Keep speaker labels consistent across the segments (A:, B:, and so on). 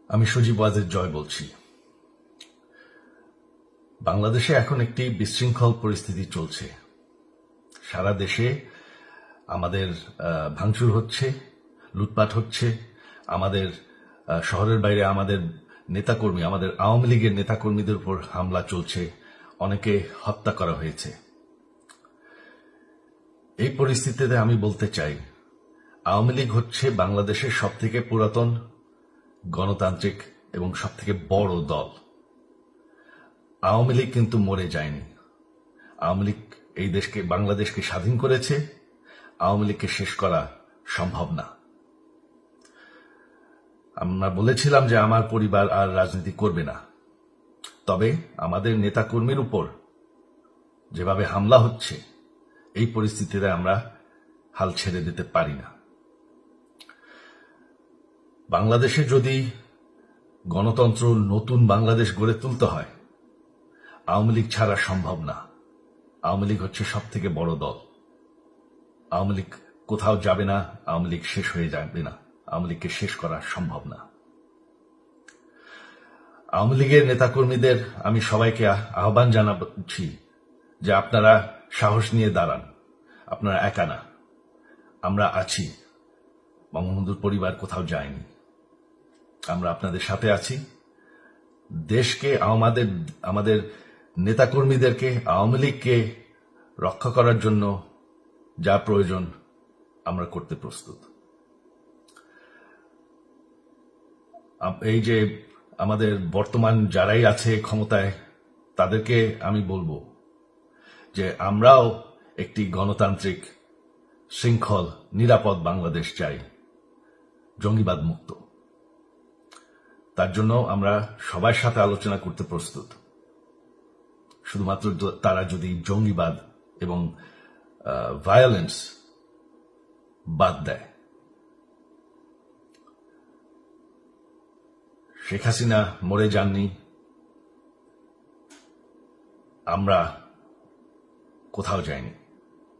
A: আমি সজীব ওয়াজেদ জয় বলছি। বাংলাদেশে এখন একটি বিশৃঙ্খল পরিস্থিতি চলছে। সারা দেশে আমাদের ভাঙচুর হচ্ছে, লুটপাট হচ্ছে, আমাদের শহরের বাইরে আমাদের নেতাকর্মী, আমাদের আওয়ামী লীগের নেতাকর্মীদের উপর হামলা চলছে, অনেকে হত্যা করা হয়েছে। এই পরিস্থিতিতে আমি বলতে চাই, আওয়ামী লীগ হচ্ছে বাংলাদেশের সবথেকে পুরাতন গণতান্ত্রিক এবং সবথেকে বড় দল। আওয়ামী লীগ কিন্তু মরে যায়নি। আওয়ামী লীগ এই দেশকে, বাংলাদেশকে স্বাধীন করেছে। আওয়ামী লীগকে শেষ করা সম্ভব না। আমরা বলেছিলাম যে আমার পরিবার আর রাজনীতি করবে না, তবে আমাদের নেতাকর্মীর উপর যেভাবে হামলা হচ্ছে, এই পরিস্থিতিতে আমরা হাল ছেড়ে দিতে পারি না। বাংলাদেশে যদি গণতন্ত্র, নতুন বাংলাদেশ গড়ে তুলতে হয়, আওয়ামী লীগ ছাড়া সম্ভব না। আওয়ামী লীগ হচ্ছে সবথেকে বড় দল। আওয়ামী লীগ কোথাও যাবে না, আওয়ামী লীগ শেষ হয়ে যাবে না। আওয়ামী লীগকে শেষ করা সম্ভব না। আওয়ামী লীগের নেতাকর্মীদের আমি সবাইকে আহ্বান জানাচ্ছি যে আপনারা সাহস নিয়ে দাঁড়ান। আপনারা একা না, আমরা আছি। বঙ্গবন্ধুর পরিবার কোথাও যায়নি, আমরা আপনাদের সাথে আছি। দেশকে, আমাদের নেতাকর্মীদেরকে, আওয়ামী লীগকে রক্ষা করার জন্য যা প্রয়োজন আমরা করতে প্রস্তুত। এই যে আমাদের বর্তমান যারাই আছে ক্ষমতায়, তাদেরকে আমি বলবো যে আমরাও একটি গণতান্ত্রিক, শৃঙ্খল, নিরাপদ বাংলাদেশ চাই, জঙ্গিবাদ মুক্ত। তার জন্য আমরা সবার সাথে আলোচনা করতে প্রস্তুত। শুধুমাত্র তারা যদি জঙ্গিবাদ এবং ভায়োলেন্স বাদ দেয়। শেখ হাসিনা মরে যাননি, আমরা কোথাও যাইনি।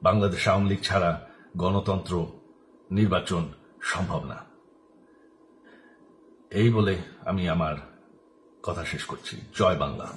A: বাংলাদেশ আওয়ামী লীগ ছাড়া গণতন্ত্র, নির্বাচন সম্ভব না। এই বলে আমি আমার কথা শেষ করছি। জয় বাংলা।